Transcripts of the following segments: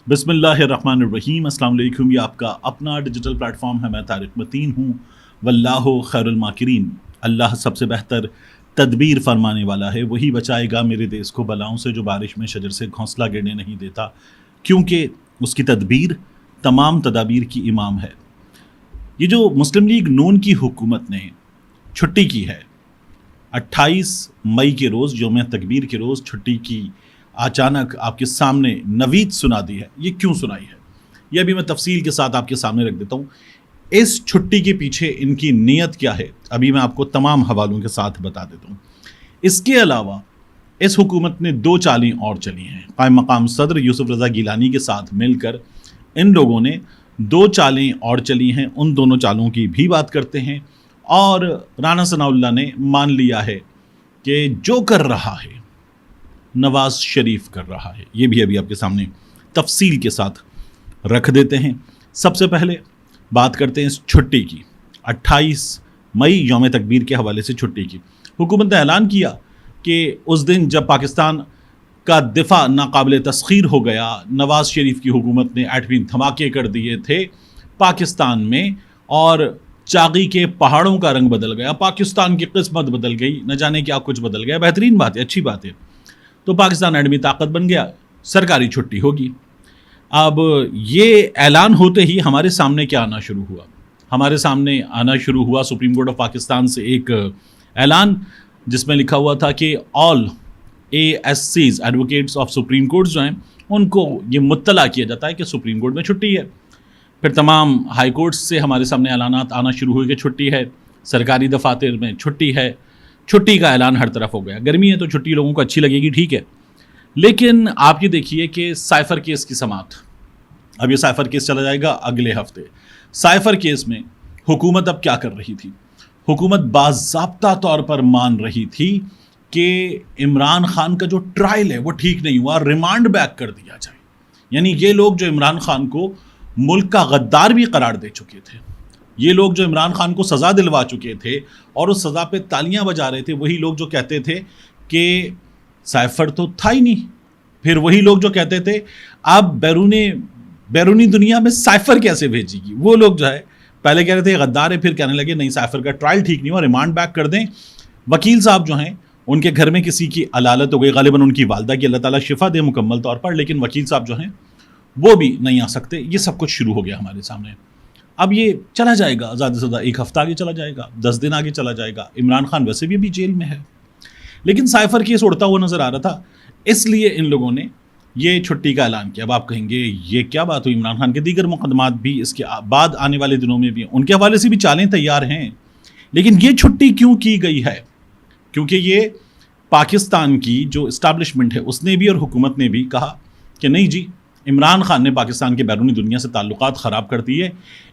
بسم اللہ الرحمن الرحیم۔ السلام علیکم۔ یہ آپ کا اپنا ڈیجیٹل پلیٹ فارم ہے، میں طارق متین ہوں۔ واللہ خیر الماکرین، اللہ سب سے بہتر تدبیر فرمانے والا ہے، وہی بچائے گا میرے دیس کو بلاؤں سے، جو بارش میں شجر سے گھونسلہ گرنے نہیں دیتا، کیونکہ اس کی تدبیر تمام تدابیر کی امام ہے۔ یہ جو مسلم لیگ نون کی حکومت نے چھٹی کی ہے 28 مئی کے روز، یوم تکبیر کے روز چھٹی کی، اچانک آپ کے سامنے نوید سنا دی ہے۔ یہ کیوں سنائی ہے، یہ ابھی میں تفصیل کے ساتھ آپ کے سامنے رکھ دیتا ہوں۔ اس چھٹی کے پیچھے ان کی نیت کیا ہے، ابھی میں آپ کو تمام حوالوں کے ساتھ بتا دیتا ہوں۔ اس کے علاوہ اس حکومت نے 2 چالیں اور چلی ہیں۔ قائم مقام صدر یوسف رضا گیلانی کے ساتھ مل کر ان لوگوں نے 2 چالیں اور چلی ہیں، ان دونوں چالوں کی بھی بات کرتے ہیں۔ اور رانا ثناء اللہ نے مان لیا ہے کہ جو کر رہا ہے نواز شریف کر رہا ہے، یہ بھی ابھی آپ کے سامنے تفصیل کے ساتھ رکھ دیتے ہیں۔ سب سے پہلے بات کرتے ہیں اس چھٹی کی۔ 28 مئی یوم تکبیر کے حوالے سے چھٹی کی حکومت نے اعلان کیا کہ اس دن جب پاکستان کا دفاع ناقابل تسخیر ہو گیا، نواز شریف کی حکومت نے ایٹمی دھماکے کر دیے تھے پاکستان میں، اور چاغی کے پہاڑوں کا رنگ بدل گیا، پاکستان کی قسمت بدل گئی، نہ جانے کیا کچھ بدل گیا۔ بہترین بات ہے، اچھی بات ہے۔ تو پاکستان ایٹمی طاقت بن گیا، سرکاری چھٹی ہوگی۔ اب یہ اعلان ہوتے ہی ہمارے سامنے کیا آنا شروع ہوا؟ ہمارے سامنے آنا شروع ہوا سپریم کورٹ آف پاکستان سے ایک اعلان، جس میں لکھا ہوا تھا کہ آل ASCs advocates of supreme court جو ہیں، ان کو یہ مطلع کیا جاتا ہے کہ سپریم کورٹ میں چھٹی ہے۔ پھر تمام ہائی کورٹس سے ہمارے سامنے اعلانات آنا شروع ہوئے کہ چھٹی ہے، سرکاری دفاتر میں چھٹی ہے۔ چھٹی کا اعلان ہر طرف ہو گیا۔ گرمی ہے تو چھٹی لوگوں کو اچھی لگے گی، ٹھیک ہے، لیکن آپ یہ دیکھیے کہ سائفر کیس کی سماعت، اب یہ سائفر کیس چلا جائے گا اگلے ہفتے۔ سائفر کیس میں حکومت اب کیا کر رہی تھی؟ حکومت باضابطہ طور پر مان رہی تھی کہ عمران خان کا جو ٹرائل ہے وہ ٹھیک نہیں ہوا، ریمانڈ بیک کر دیا جائے۔ یعنی یہ لوگ جو عمران خان کو ملک کا غدار بھی قرار دے چکے تھے، یہ لوگ جو عمران خان کو سزا دلوا چکے تھے اور اس سزا پہ تالیاں بجا رہے تھے، وہی لوگ جو کہتے تھے کہ سائفر تو تھا ہی نہیں، پھر وہی لوگ جو کہتے تھے اب بیرونی دنیا میں سائفر کیسے بھیجے گی، وہ لوگ جو ہے پہلے کہہ رہے تھے غدار ہے، پھر کہنے لگے نہیں سائفر کا ٹرائل ٹھیک نہیں ہوا، ریمانڈ بیک کر دیں۔ وکیل صاحب جو ہیں ان کے گھر میں کسی کی علالت ہو گئی، غالباً ان کی والدہ کی، اللہ تعالیٰ شفا دے مکمل طور پر، لیکن وکیل صاحب جو ہیں وہ بھی نہیں آ سکتے۔ یہ سب کچھ شروع ہو گیا ہمارے سامنے۔ اب یہ چلا جائے گا زیادہ سے زیادہ 1 ہفتہ آگے چلا جائے گا، 10 دن آگے چلا جائے گا۔ عمران خان ویسے بھی ابھی جیل میں ہے، لیکن سائفر کیس اڑتا ہوا نظر آ رہا تھا، اس لیے ان لوگوں نے یہ چھٹی کا اعلان کیا۔ اب آپ کہیں گے یہ کیا بات ہوئی، عمران خان کے دیگر مقدمات بھی اس کے بعد آنے والے دنوں میں بھی ان کے حوالے سے بھی چالیں تیار ہیں، لیکن یہ چھٹی کیوں کی گئی ہے؟ کیونکہ یہ پاکستان کی جو اسٹیبلشمنٹ ہے اس نے بھی اور حکومت نے بھی کہا کہ نہیں جی، عمران خان نے پاکستان کے بیرونی دنیا سے تعلقات خراب کر دیے،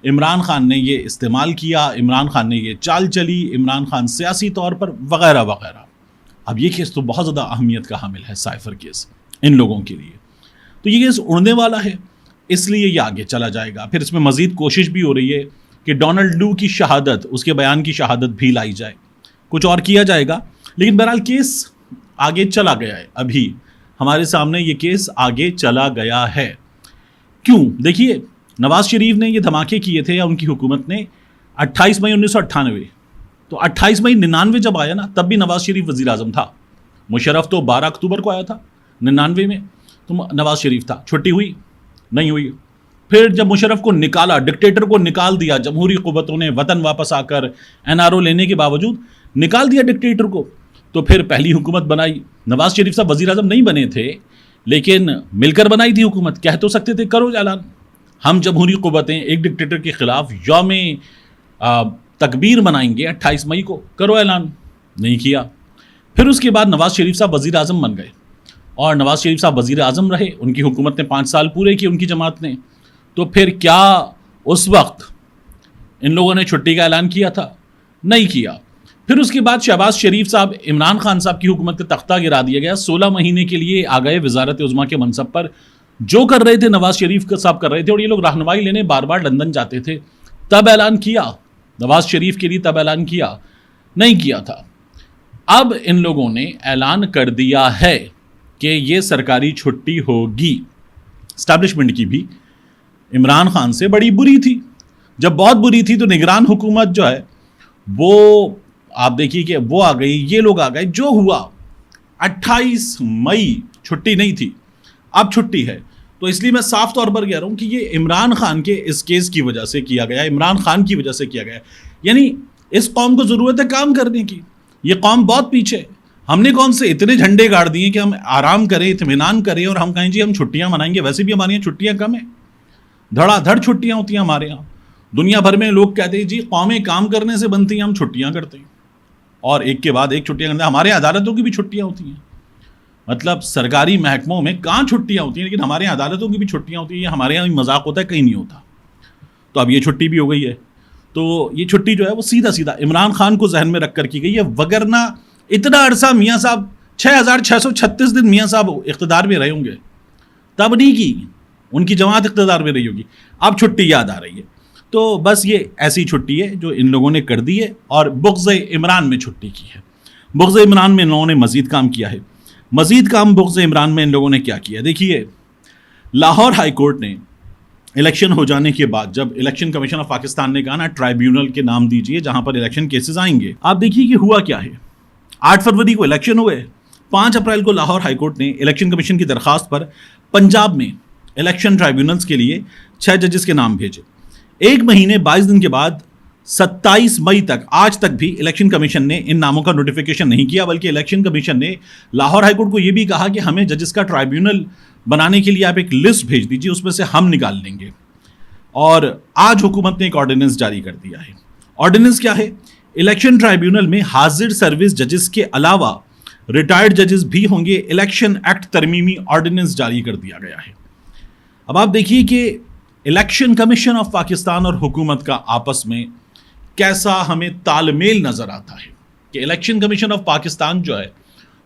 عمران خان نے یہ استعمال کیا، عمران خان نے یہ چال چلی، عمران خان سیاسی طور پر وغیرہ وغیرہ۔ اب یہ کیس تو بہت زیادہ اہمیت کا حامل ہے، سائفر کیس ان لوگوں کے لیے، تو یہ کیس اڑنے والا ہے، اس لیے یہ آگے چلا جائے گا۔ پھر اس میں مزید کوشش بھی ہو رہی ہے کہ ڈونلڈ لو کی شہادت، اس کے بیان کی شہادت بھی لائی جائے، کچھ اور کیا جائے گا، لیکن بہرحال کیس آگے چلا گیا ہے۔ ابھی ہمارے سامنے یہ کیس آگے چلا گیا ہے۔ کیوں؟ دیکھیے، نواز شریف نے یہ دھماکے کیے تھے، یا ان کی حکومت نے 28 مئی 1998، تو 28 مئی 99 جب آیا نا، تب بھی نواز شریف وزیر اعظم تھا۔ مشرف تو 12 اکتوبر کو آیا تھا 99 میں، تو نواز شریف تھا۔ چھٹی ہوئی نہیں ہوئی؟ پھر جب مشرف کو نکالا، ڈکٹیٹر کو نکال دیا، جمہوری قوتوں نے وطن واپس آ کر NRO لینے کے باوجود نکال دیا ڈکٹیٹر کو، تو پھر پہلی حکومت بنائی۔ نواز شریف صاحب وزیر اعظم نہیں بنے تھے، لیکن مل کر بنائی تھی حکومت۔ کہہ تو سکتے تھے کرو اعلان، ہم جمہوری قوتیں ایک ڈکٹیٹر کے خلاف یوم تکبیر منائیں گے 28 مئی کو، کرو اعلان، نہیں کیا۔ پھر اس کے بعد نواز شریف صاحب وزیر اعظم بن گئے، اور نواز شریف صاحب وزیر اعظم رہے، ان کی حکومت نے 5 سال پورے کیے ان کی جماعت نے۔ تو پھر کیا اس وقت ان لوگوں نے چھٹی کا اعلان کیا تھا؟ نہیں کیا۔ پھر اس کے بعد شہباز شریف صاحب، عمران خان صاحب کی حکومت کا تختہ گرا دیا گیا، 16 مہینے کے لیے آ گئے وزارت عظمیٰ کے منصب پر۔ جو کر رہے تھے نواز شریف صاحب کر رہے تھے، اور یہ لوگ رہنمائی لینے بار بار لندن جاتے تھے، تب اعلان کیا نواز شریف کے لیے، تب اعلان کیا نہیں کیا تھا۔ اب ان لوگوں نے اعلان کر دیا ہے کہ یہ سرکاری چھٹی ہوگی۔ اسٹیبلشمنٹ کی بھی عمران خان سے بڑی بری تھی. جب بہت بری تھی تو نگران حکومت جو ہے وہ آپ دیکھیے کہ وہ آ گئی, یہ لوگ آ گئے. جو ہوا 28 مئی چھٹی نہیں تھی, اب چھٹی ہے. تو اس لیے میں صاف طور پر کہہ رہا ہوں کہ یہ عمران خان کے اس کیس کی وجہ سے کیا گیا, عمران خان کی وجہ سے کیا گیا. یعنی اس قوم کو ضرورت ہے کام کرنے کی. یہ قوم بہت پیچھے ہے. ہم نے کون سے اتنے جھنڈے گاڑ دیے کہ ہم آرام کریں, اطمینان کریں, اور ہم کہیں جی ہم چھٹیاں منائیں گے. ویسے بھی ہمارے یہاں چھٹیاں کم ہیں, دھڑا دھڑ چھٹیاں ہوتی ہیں ہمارے یہاں. دنیا بھر میں لوگ کہتے ہیں جی قومیں کام کرنے سے بنتی ہیں, ہم چھٹیاں کرتے ہیں, اور ایک کے بعد ایک چھٹیاں کرتے ہیں. ہمارے عدالتوں کی بھی چھٹیاں ہوتی ہیں. مطلب سرکاری محکموں میں کہاں چھٹیاں ہوتی ہیں, لیکن ہمارے یہاں عدالتوں کی بھی چھٹیاں ہوتی ہیں. یہ ہمارے یہاں مذاق ہوتا ہے, کہیں نہیں ہوتا. تو اب یہ چھٹی بھی ہو گئی ہے. تو یہ چھٹی جو ہے وہ سیدھا سیدھا عمران خان کو ذہن میں رکھ کر کی گئی ہے. وگرنہ اتنا عرصہ میاں صاحب 6636 دن میاں صاحب اقتدار میں رہے ہوں گے, تب نہیں کی, ان کی جماعت اقتدار میں رہی ہوگی. اب چھٹی یاد آ رہی ہے. تو بس یہ ایسی چھٹی ہے جو ان لوگوں نے کر دی ہے, اور بغض عمران میں چھٹی کی ہے. بغض عمران میں ان لوگوں نے مزید کام کیا ہے. مزید کام بغض عمران میں ان لوگوں نے کیا کیا, دیکھیے لاہور ہائی کورٹ نے الیکشن ہو جانے کے بعد, جب الیکشن کمیشن آف پاکستان نے کہا نا ٹرائیبیونل کے نام دیجئے جہاں پر الیکشن کیسز آئیں گے, آپ دیکھیے کہ ہوا کیا ہے. 8 فروری کو الیکشن ہوئے. 5 اپریل کو لاہور ہائی کورٹ نے الیکشن کمیشن کی درخواست پر پنجاب میں الیکشن ٹرائیبیونلز کے لیے 6 ججز کے نام بھیجے. 1 مہینے 22 دن کے بعد 27 مئی تک, آج تک بھی الیکشن کمیشن نے ان ناموں کا نوٹیفیکیشن نہیں کیا, بلکہ الیکشن کمیشن نے لاہور ہائی کورٹ کو یہ بھی کہا کہ ہمیں ججز کا ٹرائیبیونل بنانے کے لیے آپ ایک لسٹ بھیج دیجیے, اس میں سے ہم نکال لیں گے. اور آج حکومت نے ایک آرڈیننس جاری کر دیا ہے. آرڈیننس کیا ہے؟ الیکشن ٹرائیبیونل میں حاضر سروس ججز کے علاوہ ریٹائرڈ ججز بھی ہوں گے. الیکشن ایکٹ ترمیمی آرڈیننس جاری کر دیا گیا ہے. اب آپ دیکھیے کہ الیکشن کمیشن آف پاکستان اور حکومت کا آپس میں کیسا ہمیں تال میل نظر آتا ہے کہ الیکشن کمیشن آف پاکستان جو ہے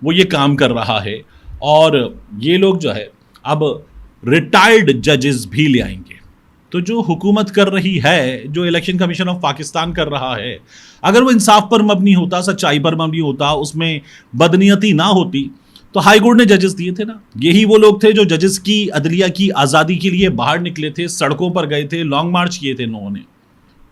وہ یہ کام کر رہا ہے, اور یہ لوگ جو ہے اب ریٹائرڈ ججز بھی لے آئیں گے. تو جو حکومت کر رہی ہے, جو الیکشن کمیشن آف پاکستان کر رہا ہے, اگر وہ انصاف پر مبنی ہوتا, سچائی پر مبنی ہوتا, اس میں بدنیتی نہ ہوتی, تو ہائی کورٹ نے ججز دیے تھے نا. یہی وہ لوگ تھے جو ججز کی عدلیہ کی آزادی کے لیے باہر نکلے تھے, سڑکوں پر گئے تھے, لانگ مارچ کیے تھے. انہوں نے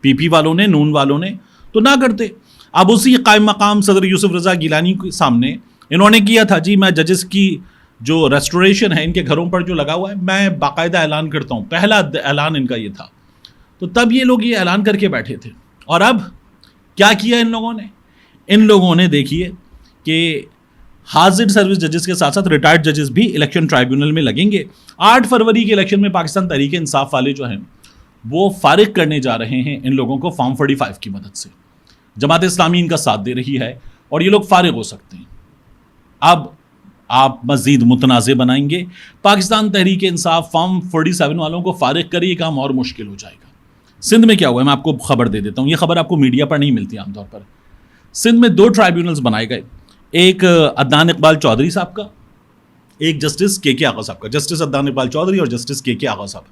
پی پی والوں نے, نون والوں نے تو نہ کرتے. اب اسی قائم مقام صدر یوسف رضا گیلانی کے سامنے انہوں نے کیا تھا جی میں ججز کی جو ریسٹوریشن ہے ان کے گھروں پر جو لگا ہوا ہے میں باقاعدہ اعلان کرتا ہوں. پہلا اعلان ان کا یہ تھا. تو تب یہ لوگ یہ اعلان کر کے بیٹھے تھے. اور اب کیا کیا ان لوگوں نے؟ ان لوگوں نے دیکھیے کہ حاضر سروس ججز کے ساتھ ساتھ ریٹائرڈ ججز بھی الیکشن ٹرائیبیونل میں لگیں گے. 8 فروری کے الیکشن میں پاکستان تحریک انصاف والے جو ہیں وہ فارغ کرنے جا رہے ہیں ان لوگوں کو فارم 45 کی مدد سے. جماعت اسلامی ان کا ساتھ دے رہی ہے اور یہ لوگ فارغ ہو سکتے ہیں. اب آپ مزید متنازع بنائیں گے. پاکستان تحریک انصاف فارم 47 والوں کو فارغ کرے, یہ کام اور مشکل ہو جائے گا. سندھ میں کیا ہوا ہے میں آپ کو خبر دے دیتا ہوں, یہ خبر آپ کو میڈیا پر نہیں ملتی عام طور پر. سندھ میں 2 ٹرائیبیونلز بنائے گئے, ایک عدنان اقبال چودھری صاحب کا, ایک جسٹس کے کے آغا صاحب کا. جسٹس عدنان اقبال چودھری اور جسٹس کے کے آغا صاحب.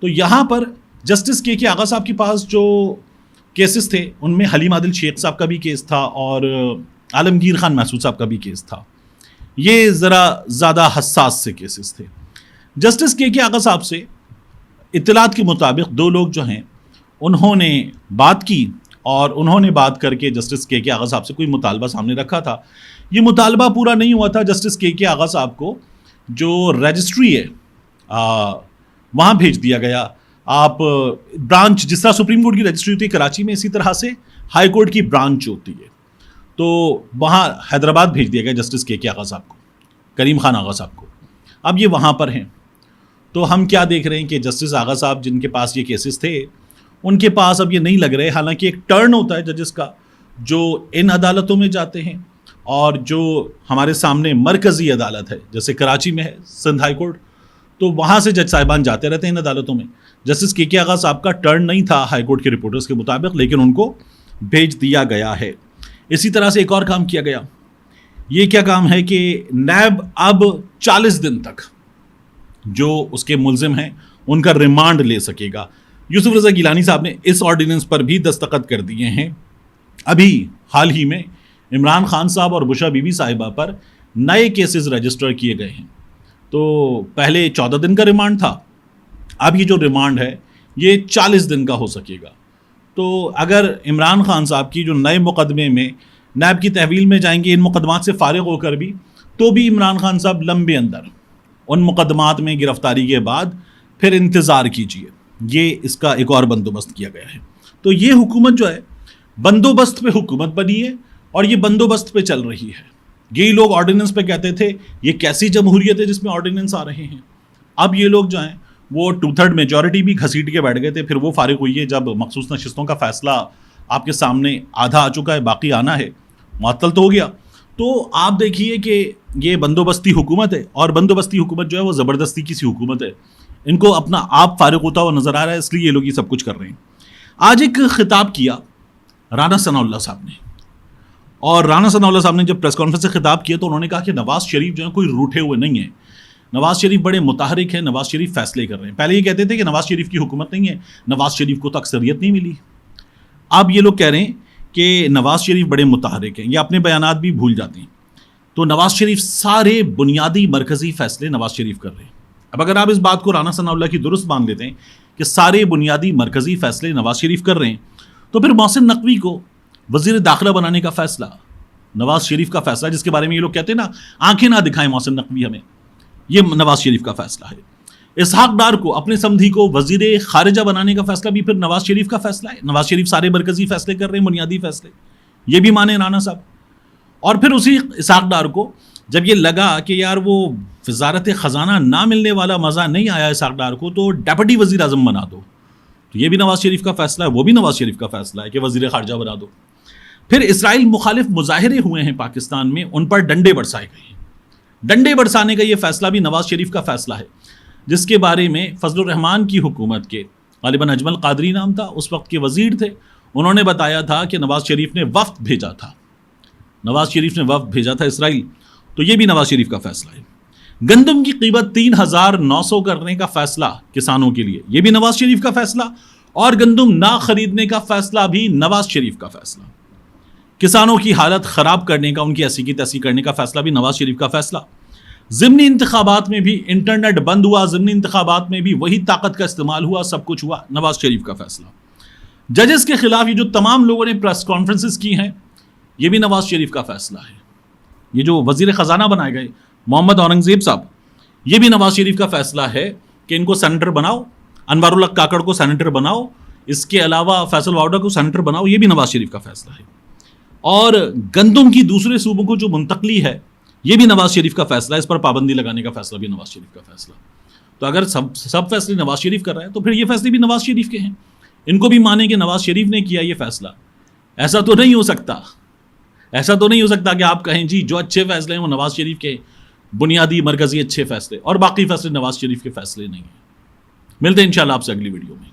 تو یہاں پر جسٹس کے آغا صاحب کے پاس جو کیسز تھے ان میں حلیم عادل شیخ صاحب کا بھی کیس تھا اور عالمگیر خان محسود صاحب کا بھی کیس تھا. یہ ذرا زیادہ حساس سے کیسز تھے. جسٹس کے آغا صاحب سے اطلاعات کے مطابق 2 لوگ جو ہیں انہوں نے بات کی, اور انہوں نے بات کر کے جسٹس کے آغا صاحب سے کوئی مطالبہ سامنے رکھا تھا. یہ مطالبہ پورا نہیں ہوا تھا. جسٹس کے آغا صاحب کو جو رجسٹری ہے وہاں بھیج دیا گیا. آپ برانچ, جس طرح سپریم کورٹ کی رجسٹری ہوتی ہے کراچی میں, اسی طرح سے ہائی کورٹ کی برانچ ہوتی ہے. تو وہاں حیدرآباد بھیج دیا گیا جسٹس کے آغا صاحب کو, کریم خان آغا صاحب کو. اب یہ وہاں پر ہیں. تو ہم کیا دیکھ رہے ہیں کہ جسٹس آغا صاحب جن کے پاس یہ کیسز تھے ان کے پاس اب یہ نہیں لگ رہے. حالانکہ ایک ٹرن ہوتا ہے ججز کا جو ان عدالتوں میں جاتے ہیں, اور جو ہمارے سامنے مرکزی عدالت ہے جیسے کراچی میں ہے سندھ ہائی کورٹ, تو وہاں سے جج صاحبان جاتے رہتے ہیں ان عدالتوں میں. جسٹس کے آغا صاحب کا ٹرن نہیں تھا ہائی کورٹ کے رپورٹرز کے مطابق, لیکن ان کو بھیج دیا گیا ہے. اسی طرح سے ایک اور کام کیا گیا. یہ کیا کام ہے کہ نیب اب 40 دن تک جو اس کے ملزم ہیں ان کا ریمانڈ لے سکے گا. یوسف رضا گیلانی صاحب نے اس آرڈیننس پر بھی دستخط کر دیے ہیں. ابھی حال ہی میں عمران خان صاحب اور بشرا بی بی صاحبہ پر نئے کیسز رجسٹر کیے گئے ہیں. تو پہلے 14 دن کا ریمانڈ تھا، اب یہ جو ریمانڈ ہے یہ 40 دن کا ہو سکے گا. تو اگر عمران خان صاحب کی جو نئے مقدمے میں نیب کی تحویل میں جائیں گے ان مقدمات سے فارغ ہو کر بھی، تو بھی عمران خان صاحب لمبے اندر ان مقدمات میں گرفتاری کے بعد پھر انتظار کیجیے. یہ اس کا ایک اور بندوبست کیا گیا ہے. تو یہ حکومت جو ہے بندوبست پہ حکومت بنی ہے اور یہ بندوبست پہ چل رہی ہے. یہی لوگ آرڈیننس پہ کہتے تھے یہ کیسی جمہوریت ہے جس میں آرڈیننس آ رہے ہیں. اب یہ لوگ جو ہیں وہ 2/3 میجورٹی بھی گھسیٹ کے بیٹھ گئے تھے. پھر وہ فارغ ہوئی ہے جب مخصوص نشستوں کا فیصلہ آپ کے سامنے آدھا آ چکا ہے، باقی آنا ہے، معطل تو ہو گیا. تو آپ دیکھیے کہ یہ بندوبستی حکومت ہے، اور بندوبستی حکومت جو ہے وہ زبردستی کی سی حکومت ہے. ان کو اپنا آپ فارغ ہوتا ہوا نظر آ رہا ہے، اس لیے یہ لوگ یہ سب کچھ کر رہے ہیں. آج ایک خطاب کیا رانا ثناء اللہ صاحب نے، اور رانا ثناء اللہ صاحب نے جب پریس کانفرنس سے خطاب کیا تو انہوں نے کہا کہ نواز شریف جو ہے کوئی روٹھے ہوئے نہیں ہیں، نواز شریف بڑے متحرک ہیں، نواز شریف فیصلے کر رہے ہیں. پہلے یہ کہتے تھے کہ نواز شریف کی حکومت نہیں ہے، نواز شریف کو تو اکثریت نہیں ملی. اب یہ لوگ کہہ رہے ہیں کہ نواز شریف بڑے متحرک ہیں، یہ اپنے بیانات بھی بھول جاتے ہیں. تو نواز شریف سارے بنیادی مرکزی فیصلے نواز شریف کر رہے ہیں. اب اگر آپ اس بات کو رانا ثناء اللہ کی درست مان لیتے ہیں کہ سارے بنیادی مرکزی فیصلے نواز شریف کر رہے ہیں، تو پھر محسن نقوی کو وزیر داخلہ بنانے کا فیصلہ نواز شریف کا فیصلہ، جس کے بارے میں یہ لوگ کہتے ہیں نا آنکھیں نہ دکھائیں محسن نقوی ہمیں، یہ نواز شریف کا فیصلہ ہے. اسحاق ڈار کو اپنے سمدھی کو وزیر خارجہ بنانے کا فیصلہ بھی پھر نواز شریف کا فیصلہ ہے. نواز شریف سارے مرکزی فیصلے کر رہے ہیں، بنیادی فیصلے، یہ بھی مانے رانا صاحب. اور پھر اسی اسحاق ڈار کو جب یہ لگا کہ یار وہ وزارت خزانہ نہ ملنے والا مزہ نہیں آیا اسحاق ڈار کو، تو ڈیپٹی وزیر اعظم بنا دو. تو یہ بھی نواز شریف کا فیصلہ ہے، وہ بھی نواز شریف کا فیصلہ ہے کہ وزیر خارجہ بنا دو. پھر اسرائیل مخالف مظاہرے ہوئے ہیں پاکستان میں، ان پر ڈنڈے برسائے گئے ہیں. ڈنڈے برسانے کا یہ فیصلہ بھی نواز شریف کا فیصلہ ہے، جس کے بارے میں فضل الرحمان کی حکومت کے غالباً اجمل قادری نام تھا، اس وقت کے وزیر تھے، انہوں نے بتایا تھا کہ نواز شریف نے وفد بھیجا تھا، نواز شریف نے وفد بھیجا تھا اسرائیل. تو یہ بھی نواز شریف کا فیصلہ ہے. گندم کی قیمت 3900 کرنے کا فیصلہ کسانوں کے لیے، یہ بھی نواز شریف کا فیصلہ. اور گندم نہ خریدنے کا فیصلہ بھی نواز شریف کا فیصلہ. کسانوں کی حالت خراب کرنے کا، ان کی ایسی کی تیسی کرنے کا فیصلہ بھی نواز شریف کا فیصلہ. ضمنی انتخابات میں بھی انٹرنیٹ بند ہوا، ضمنی انتخابات میں بھی وہی طاقت کا استعمال ہوا، سب کچھ ہوا، نواز شریف کا فیصلہ. ججز کے خلاف یہ جو تمام لوگوں نے پریس کانفرنسز کی ہیں، یہ بھی نواز شریف کا فیصلہ ہے. یہ جو وزیر خزانہ بنائے گئے محمد اورنگزیب صاحب، یہ بھی نواز شریف کا فیصلہ ہے کہ ان کو سینیٹر بناؤ، انوار اللہ کاکڑ کو سینیٹر بناؤ، اس کے علاوہ فیصل واوڈا کو سینیٹر بناؤ، یہ بھی نواز شریف کا فیصلہ ہے. اور گندم کی دوسرے صوبوں کو جو منتقلی ہے، یہ بھی نواز شریف کا فیصلہ ہے، اس پر پابندی لگانے کا فیصلہ بھی نواز شریف کا فیصلہ. تو اگر سب فیصلے نواز شریف کر رہا ہے تو پھر یہ فیصلے بھی نواز شریف کے ہیں. ان کو بھی مانیں کہ نواز شریف نے کیا یہ فیصلہ. ایسا تو نہیں ہو سکتا، ایسا تو نہیں ہو سکتا کہ آپ کہیں جی جو اچھے فیصلے ہیں وہ نواز شریف کے بنیادی مرکزی اچھے فیصلے، اور باقی فیصلے نواز شریف کے فیصلے نہیں ہیں. ملتے ہیں انشاءاللہ آپ سے اگلی ویڈیو میں.